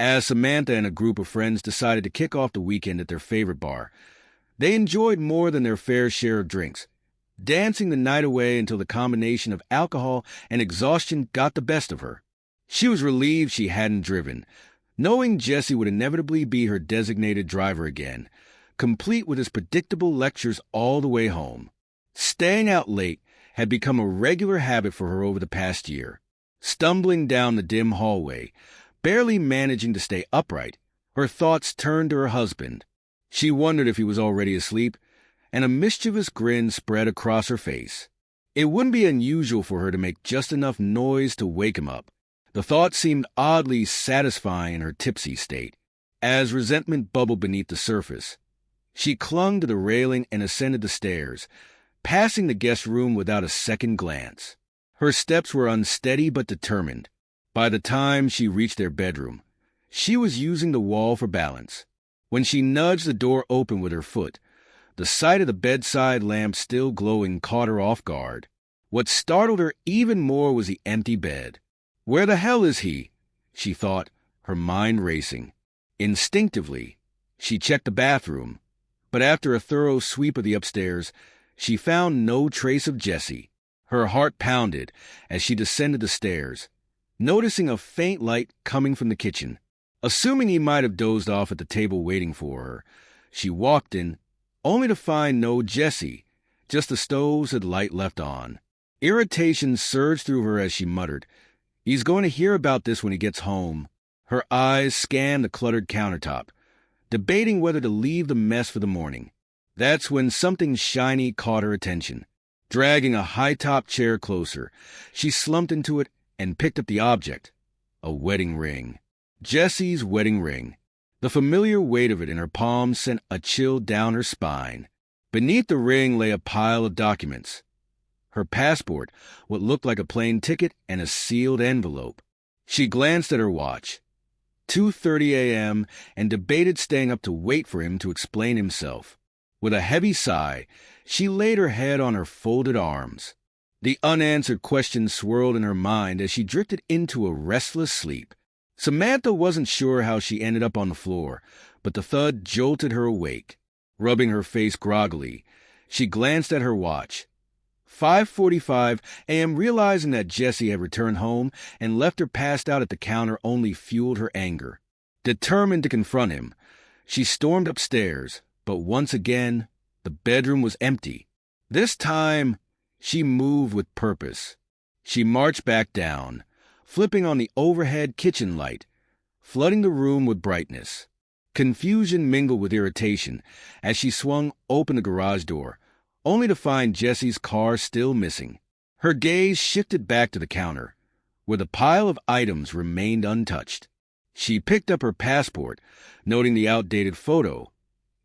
As Samantha and a group of friends decided to kick off the weekend at their favorite bar, they enjoyed more than their fair share of drinks, dancing the night away until the combination of alcohol and exhaustion got the best of her. She was relieved she hadn't driven, knowing Jesse would inevitably be her designated driver again, complete with his predictable lectures all the way home. Staying out late had become a regular habit for her over the past year. Stumbling down the dim hallway, barely managing to stay upright, her thoughts turned to her husband. She wondered if he was already asleep, and a mischievous grin spread across her face. It wouldn't be unusual for her to make just enough noise to wake him up. The thought seemed oddly satisfying in her tipsy state. As resentment bubbled beneath the surface, she clung to the railing and ascended the stairs, passing the guest room without a second glance. Her steps were unsteady but determined. By the time she reached their bedroom, she was using the wall for balance. When she nudged the door open with her foot, the sight of the bedside lamp still glowing caught her off guard. What startled her even more was the empty bed. Where the hell is he? She thought, her mind racing. Instinctively, she checked the bathroom, but after a thorough sweep of the upstairs, she found no trace of Jesse. Her heart pounded as she descended the stairs, noticing a faint light coming from the kitchen. Assuming he might have dozed off at the table waiting for her, she walked in, only to find no Jesse, just the stoves and light left on. Irritation surged through her as she muttered, "He's going to hear about this when he gets home." Her eyes scanned the cluttered countertop, debating whether to leave the mess for the morning. That's when something shiny caught her attention. Dragging a high-top chair closer, she slumped into it and picked up the object, a wedding ring. Jesse's wedding ring. The familiar weight of it in her palm sent a chill down her spine. Beneath the ring lay a pile of documents. Her passport, what looked like a plane ticket, and a sealed envelope. She glanced at her watch. 2:30 a.m. and debated staying up to wait for him to explain himself. With a heavy sigh, she laid her head on her folded arms. The unanswered questions swirled in her mind as she drifted into a restless sleep. Samantha wasn't sure how she ended up on the floor, but the thud jolted her awake. Rubbing her face groggily, she glanced at her watch. 5:45 a.m. Realizing that Jesse had returned home and left her passed out at the counter only fueled her anger. Determined to confront him, she stormed upstairs, but once again, the bedroom was empty. This time, she moved with purpose. She marched back down, flipping on the overhead kitchen light, flooding the room with brightness. Confusion mingled with irritation as she swung open the garage door, only to find Jesse's car still missing. Her gaze shifted back to the counter, where the pile of items remained untouched. She picked up her passport, noting the outdated photo.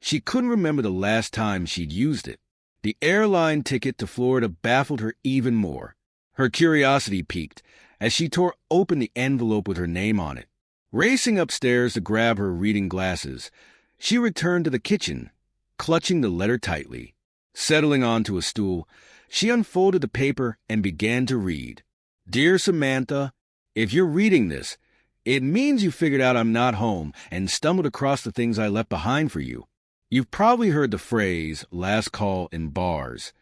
She couldn't remember the last time she'd used it. The airline ticket to Florida baffled her even more. Her curiosity piqued as she tore open the envelope with her name on it. Racing upstairs to grab her reading glasses, she returned to the kitchen, clutching the letter tightly. Settling onto a stool, she unfolded the paper and began to read. "Dear Samantha, if you're reading this, it means you figured out I'm not home and stumbled across the things I left behind for you. You've probably heard the phrase, last call in bars,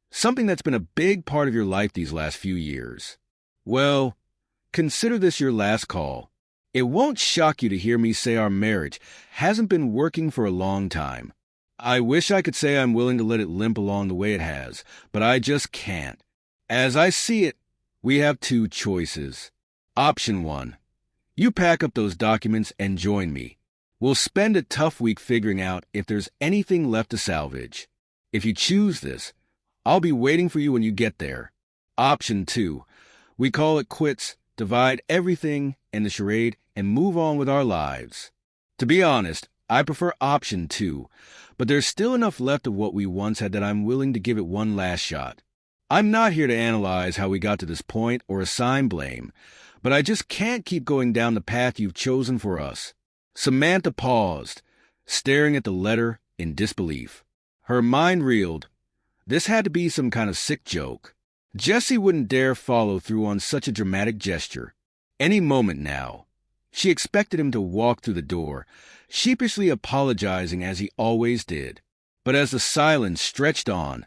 something that's been a big part of your life these last few years. Well, consider this your last call. It won't shock you to hear me say our marriage hasn't been working for a long time. I wish I could say I'm willing to let it limp along the way it has, but I just can't. As I see it, we have two choices. Option 1. You pack up those documents and join me. We'll spend a tough week figuring out if there's anything left to salvage. If you choose this, I'll be waiting for you when you get there. Option 2. We call it quits, divide everything and the charade, and move on with our lives. To be honest, I prefer option 2, but there's still enough left of what we once had that I'm willing to give it one last shot. I'm not here to analyze how we got to this point or assign blame, but I just can't keep going down the path you've chosen for us." Samantha paused, staring at the letter in disbelief. Her mind reeled. This had to be some kind of sick joke. Jesse wouldn't dare follow through on such a dramatic gesture. Any moment now, She expected him to walk through the door, sheepishly apologizing as he always did. But as the silence stretched on,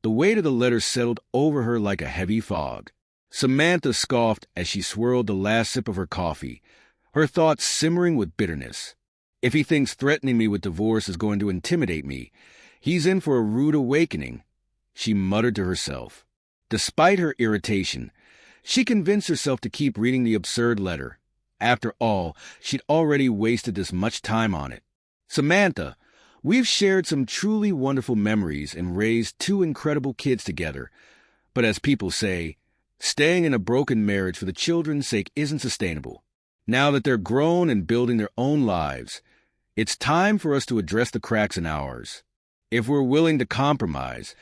the weight of the letter settled over her like a heavy fog. Samantha scoffed as she swirled the last sip of her coffee, her thoughts simmering with bitterness. If he thinks threatening me with divorce is going to intimidate me, he's in for a rude awakening, she muttered to herself. Despite her irritation, she convinced herself to keep reading the absurd letter. After all, she'd already wasted this much time on it. Samantha, we've shared some truly wonderful memories and raised two incredible kids together. But as people say, staying in a broken marriage for the children's sake isn't sustainable. Now that they're grown and building their own lives, it's time for us to address the cracks in ours. If we're willing to compromise,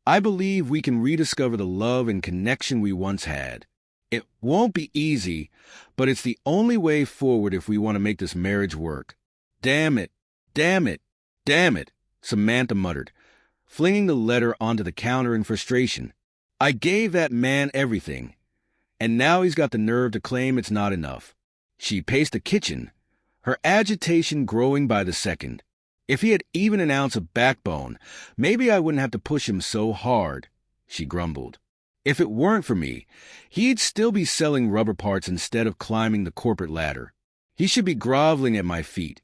I believe we can rediscover the love and connection we once had. It won't be easy, but it's the only way forward if we want to make this marriage work. Damn it, damn it, damn it, Samantha muttered, flinging the letter onto the counter in frustration. I gave that man everything, and now he's got the nerve to claim it's not enough. She paced the kitchen, her agitation growing by the second. If he had even an ounce of backbone, maybe I wouldn't have to push him so hard, she grumbled. If it weren't for me, he'd still be selling rubber parts instead of climbing the corporate ladder. He should be groveling at my feet,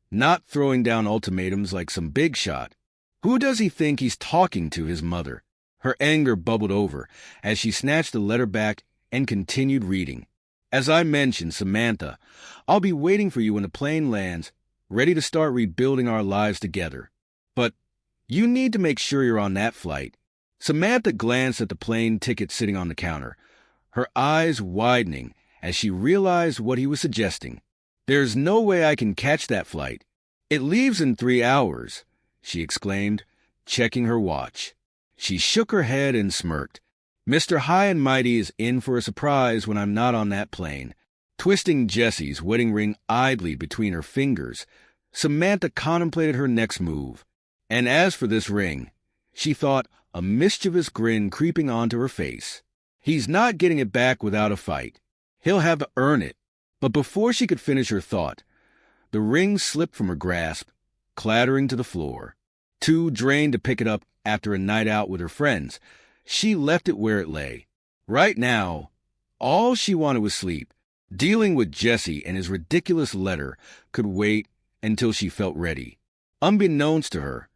not throwing down ultimatums like some big shot. Who does he think he's talking to, his mother? Her anger bubbled over as she snatched the letter back and continued reading. As I mentioned, Samantha, I'll be waiting for you when the plane lands, ready to start rebuilding our lives together. But you need to make sure you're on that flight. Samantha glanced at the plane ticket sitting on the counter, her eyes widening as she realized what he was suggesting. There's no way I can catch that flight. It leaves in 3 hours, she exclaimed, checking her watch. She shook her head and smirked. Mr. High and Mighty is in for a surprise when I'm not on that plane. Twisting Jessie's wedding ring idly between her fingers, Samantha contemplated her next move. And as for this ring, she thought, a mischievous grin creeping onto her face. He's not getting it back without a fight. He'll have to earn it. But before she could finish her thought, the ring slipped from her grasp, clattering to the floor. Too drained to pick it up after a night out with her friends, she left it where it lay. Right now, all she wanted was sleep. Dealing with Jessie and his ridiculous letter could wait until she felt ready. Unbeknownst to her,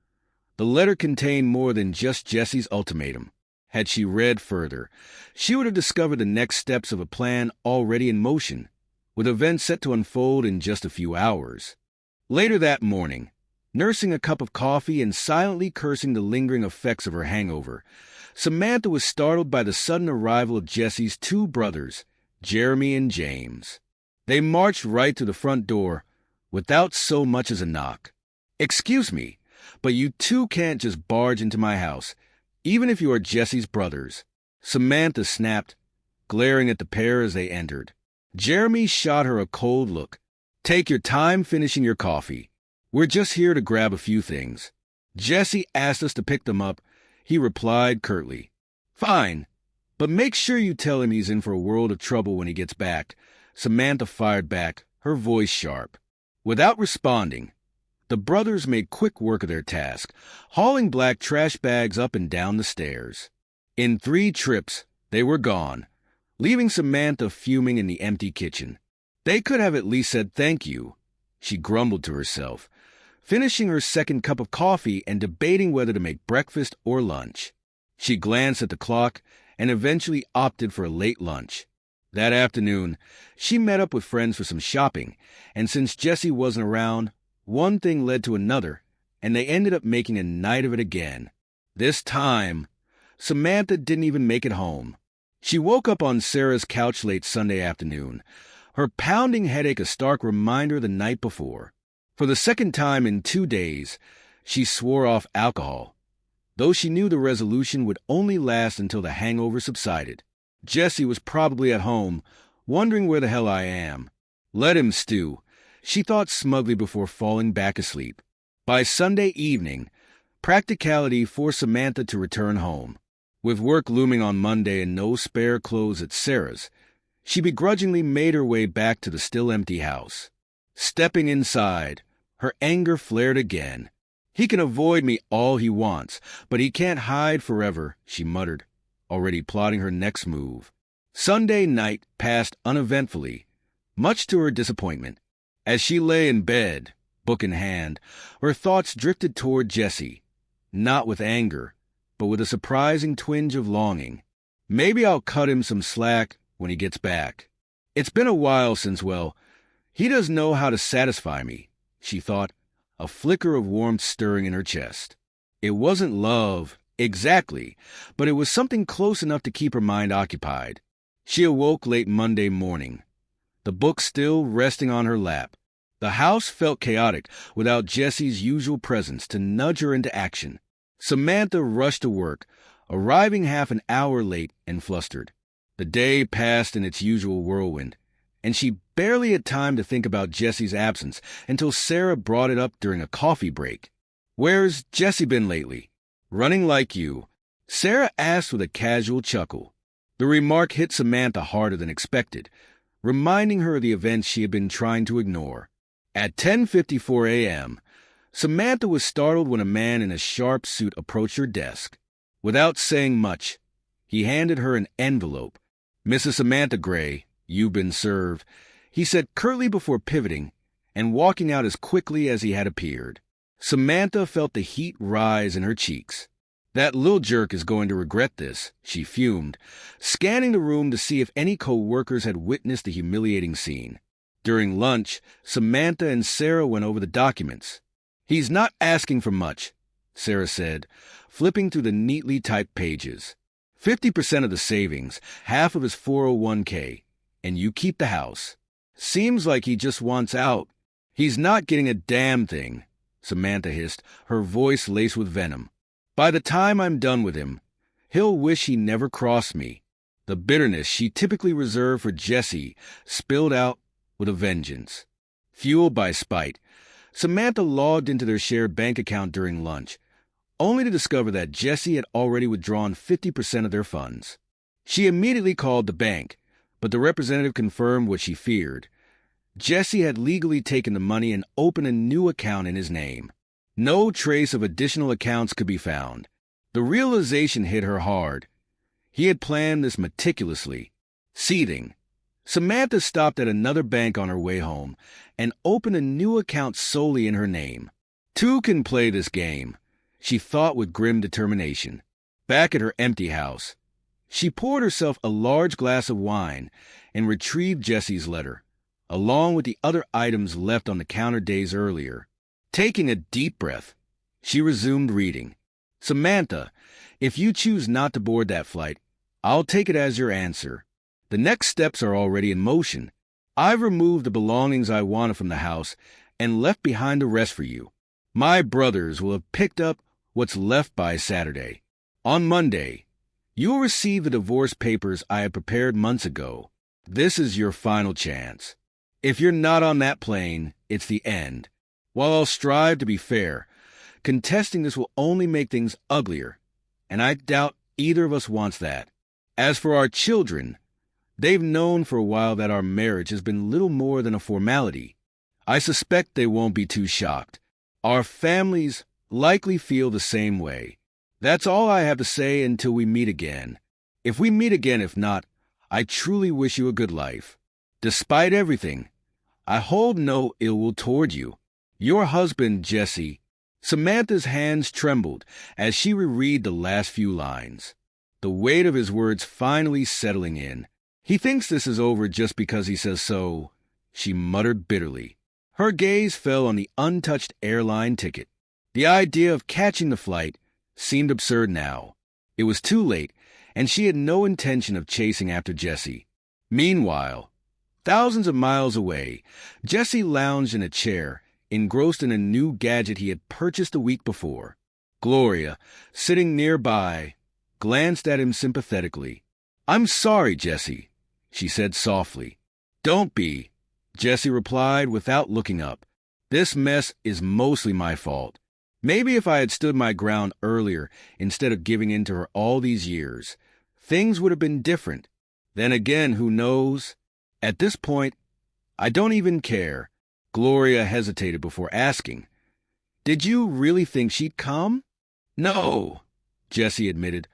the letter contained more than just Jessie's ultimatum. Had she read further, she would have discovered the next steps of a plan already in motion, with events set to unfold in just a few hours. Later that morning, nursing a cup of coffee and silently cursing the lingering effects of her hangover, Samantha was startled by the sudden arrival of Jessie's two brothers, Jeremy and James. They marched right to the front door without so much as a knock. "Excuse me, but you two can't just barge into my house, even if you are Jessie's brothers," Samantha snapped, glaring at the pair as they entered. Jeremy shot her a cold look. "Take your time finishing your coffee. We're just here to grab a few things." "Jessie asked us to pick them up," he replied curtly. "Fine, but make sure you tell him he's in for a world of trouble when he gets back," Samantha fired back, her voice sharp. Without responding, the brothers made quick work of their task, hauling black trash bags up and down the stairs. In 3 trips, they were gone, leaving Samantha fuming in the empty kitchen. They could have at least said thank you, she grumbled to herself, finishing her second cup of coffee and debating whether to make breakfast or lunch. She glanced at the clock and eventually opted for a late lunch. That afternoon, she met up with friends for some shopping, and since Jessie wasn't around, one thing led to another, and they ended up making a night of it again. This time, Samantha didn't even make it home. She woke up on Sarah's couch late Sunday afternoon, her pounding headache a stark reminder the night before. For the second time in 2 days, she swore off alcohol, though she knew the resolution would only last until the hangover subsided. Jessie was probably at home, wondering where the hell I am. Let him stew, she thought smugly before falling back asleep. By Sunday evening, practicality forced Samantha to return home. With work looming on Monday and no spare clothes at Sarah's, She begrudgingly made her way back to the still empty house. Stepping inside, her anger flared again. "He can avoid me all he wants, but he can't hide forever," she muttered, already plotting her next move. Sunday night passed uneventfully, much to her disappointment. As she lay in bed, book in hand, her thoughts drifted toward Jesse, not with anger, but with a surprising twinge of longing. Maybe I'll cut him some slack when he gets back. It's been a while since, well, he does know how to satisfy me, she thought, a flicker of warmth stirring in her chest. It wasn't love, exactly, but it was something close enough to keep her mind occupied. She awoke late Monday morning, the book still resting on her lap. The house felt chaotic without Jesse's usual presence to nudge her into action. Samantha rushed to work, arriving half an hour late and flustered. The day passed in its usual whirlwind, and she barely had time to think about Jesse's absence until Sarah brought it up during a coffee break. "Where's Jesse been lately?" "Running like you," Sarah asked with a casual chuckle. The remark hit Samantha harder than expected, reminding her of the events she had been trying to ignore. At 10:54 a.m., Samantha was startled when a man in a sharp suit approached her desk. Without saying much, he handed her an envelope. "Mrs. Samantha Gray, you've been served," he said curtly before pivoting and walking out as quickly as he had appeared. Samantha felt the heat rise in her cheeks. "That little jerk is going to regret this," she fumed, scanning the room to see if any co-workers had witnessed the humiliating scene. During lunch, Samantha and Sarah went over the documents. "He's not asking for much," Sarah said, flipping through the neatly typed pages. 50% of the savings, half of his 401k, and you keep the house. Seems like he just wants out. "He's not getting a damn thing," Samantha hissed, her voice laced with venom. "By the time I'm done with him, he'll wish he never crossed me." The bitterness she typically reserved for Jesse spilled out with a vengeance. Fueled by spite, Samantha logged into their shared bank account during lunch, only to discover that Jesse had already withdrawn 50% of their funds. She immediately called the bank, but the representative confirmed what she feared. Jesse had legally taken the money and opened a new account in his name. No trace of additional accounts could be found. The realization hit her hard. He had planned this meticulously. Seething, Samantha stopped at another bank on her way home and opened a new account solely in her name. "Two can play this game," she thought with grim determination. Back at her empty house, she poured herself a large glass of wine and retrieved Jesse's letter, along with the other items left on the counter days earlier. Taking a deep breath, she resumed reading. "Samantha, if you choose not to board that flight, I'll take it as your answer. The next steps are already in motion. I've removed the belongings I wanted from the house and left behind the rest for you. My brothers will have picked up what's left by Saturday. On Monday, you will receive the divorce papers I had prepared months ago. This is your final chance. If you're not on that plane, it's the end. While I'll strive to be fair, contesting this will only make things uglier, and I doubt either of us wants that. As for our children, they've known for a while that our marriage has been little more than a formality. I suspect they won't be too shocked. Our families likely feel the same way. That's all I have to say until we meet again. If we meet again, if not, I truly wish you a good life. Despite everything, I hold no ill will toward you. Your husband, Jesse." Samantha's hands trembled as she reread the last few lines, the weight of his words finally settling in. "He thinks this is over just because he says so," she muttered bitterly. Her gaze fell on the untouched airline ticket. The idea of catching the flight seemed absurd now. It was too late, and she had no intention of chasing after Jesse. Meanwhile, thousands of miles away, Jesse lounged in a chair, engrossed in a new gadget he had purchased a week before. Gloria, sitting nearby, glanced at him sympathetically. "I'm sorry, Jesse," she said softly. "Don't be," Jesse replied without looking up. "This mess is mostly my fault. Maybe if I had stood my ground earlier instead of giving in to her all these years, things would have been different. Then again, who knows? At this point, I don't even care. Gloria hesitated before asking, "Did you really think she'd come?" "No," Jesse admitted,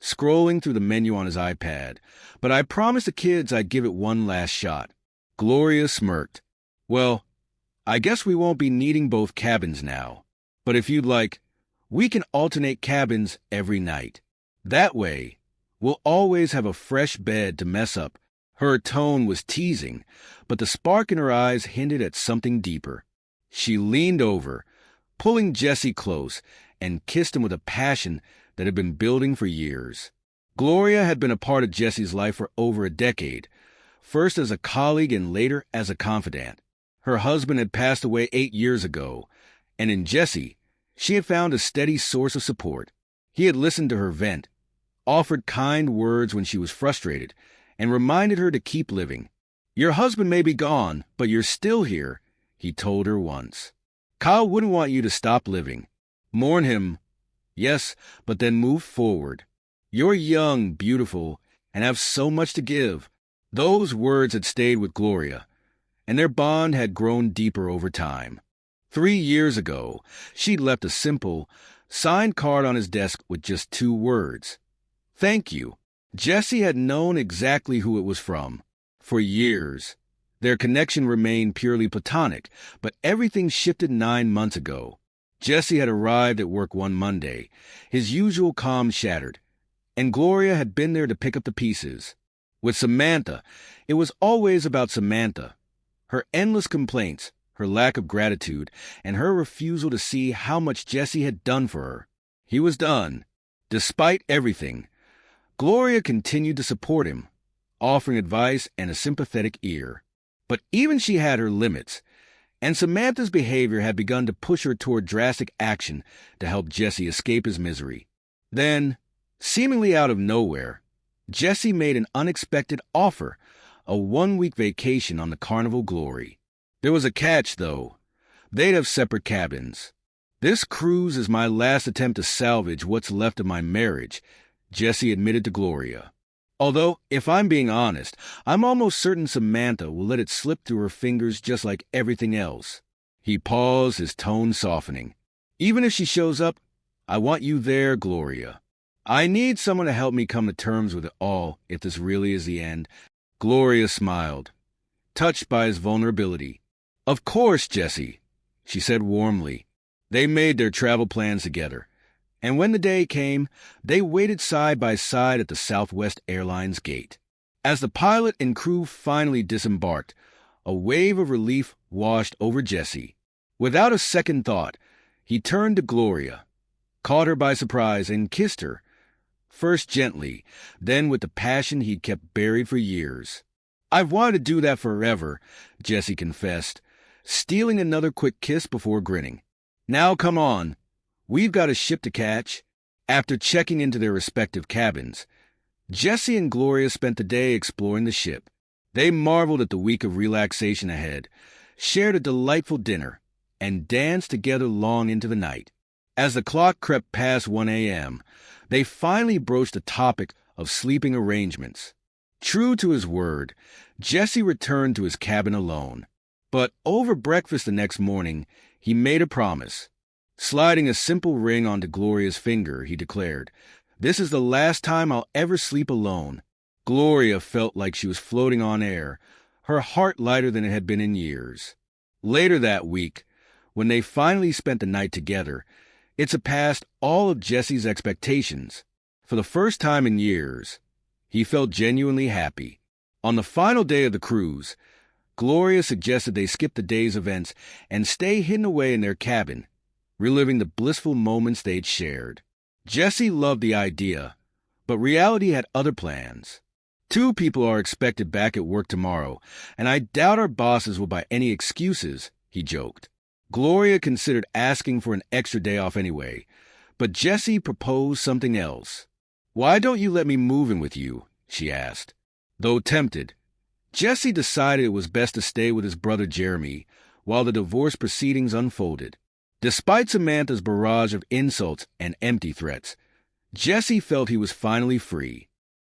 scrolling through the menu on his iPad. "But I promised the kids I'd give it one last shot." Gloria smirked. "Well, I guess we won't be needing both cabins now. But if you'd like, we can alternate cabins every night. That way, we'll always have a fresh bed to mess up." Her tone was teasing, but the spark in her eyes hinted at something deeper. She leaned over, pulling Jesse close, and kissed him with a passion that had been building for years. Gloria had been a part of Jesse's life for over a decade, first as a colleague and later as a confidant. Her husband had passed away 8 years ago, and in Jesse, she had found a steady source of support. He had listened to her vent, offered kind words when she was frustrated, and reminded her to keep living. "Your husband may be gone, but you're still here," he told her once. "Kyle wouldn't want you to stop living. Mourn him, yes, but then move forward. You're young, beautiful, and have so much to give." Those words had stayed with Gloria, and their bond had grown deeper over time. 3 years ago, she'd left a simple, signed card on his desk with just 2 words: "Thank you." Jesse had known exactly who it was from. For years, their connection remained purely platonic, but everything shifted 9 months ago. Jesse had arrived at work one Monday, his usual calm shattered, and Gloria had been there to pick up the pieces. With Samantha, it was always about Samantha. Her endless complaints, her lack of gratitude, and her refusal to see how much Jesse had done for her. He was done. Despite everything, Gloria continued to support him, offering advice and a sympathetic ear. But even she had her limits, and Samantha's behavior had begun to push her toward drastic action to help Jesse escape his misery. Then, seemingly out of nowhere, Jesse made an unexpected offer, a 1-week vacation on the Carnival Glory. There was a catch, though. They'd have separate cabins. "This cruise is my last attempt to salvage what's left of my marriage," Jesse admitted to Gloria. "Although, if I'm being honest, I'm almost certain Samantha will let it slip through her fingers just like everything else." He paused, his tone softening. "Even if she shows up, I want you there, Gloria. I need someone to help me come to terms with it all if this really is the end." Gloria smiled, touched by his vulnerability. "Of course, Jesse," she said warmly. They made their travel plans together, and when the day came, they waited side by side at the Southwest Airlines gate. As the pilot and crew finally disembarked, a wave of relief washed over Jesse. Without a second thought, he turned to Gloria, caught her by surprise, and kissed her, first gently, then with the passion he'd kept buried for years. "I've wanted to do that forever," Jesse confessed, stealing another quick kiss before grinning. "Now come on. We've got a ship to catch." After checking into their respective cabins, Jesse and Gloria spent the day exploring the ship. They marveled at the week of relaxation ahead, shared a delightful dinner, and danced together long into the night. As the clock crept past 1 a.m., they finally broached the topic of sleeping arrangements. True to his word, Jesse returned to his cabin alone. But over breakfast the next morning, he made a promise. Sliding a simple ring onto Gloria's finger, he declared, "This is the last time I'll ever sleep alone." Gloria felt like she was floating on air, her heart lighter than it had been in years. Later that week, when they finally spent the night together, it surpassed all of Jesse's expectations. For the first time in years, he felt genuinely happy. On the final day of the cruise, Gloria suggested they skip the day's events and stay hidden away in their cabin, reliving the blissful moments they'd shared. Jesse loved the idea, but reality had other plans. 2 people are expected back at work tomorrow, and I doubt our bosses will buy any excuses, he joked. Gloria considered asking for an extra day off anyway, but Jesse proposed something else. "Why don't you let me move in with you?" she asked. Though tempted, Jesse decided it was best to stay with his brother Jeremy while the divorce proceedings unfolded. Despite Samantha's barrage of insults and empty threats, Jesse felt he was finally free.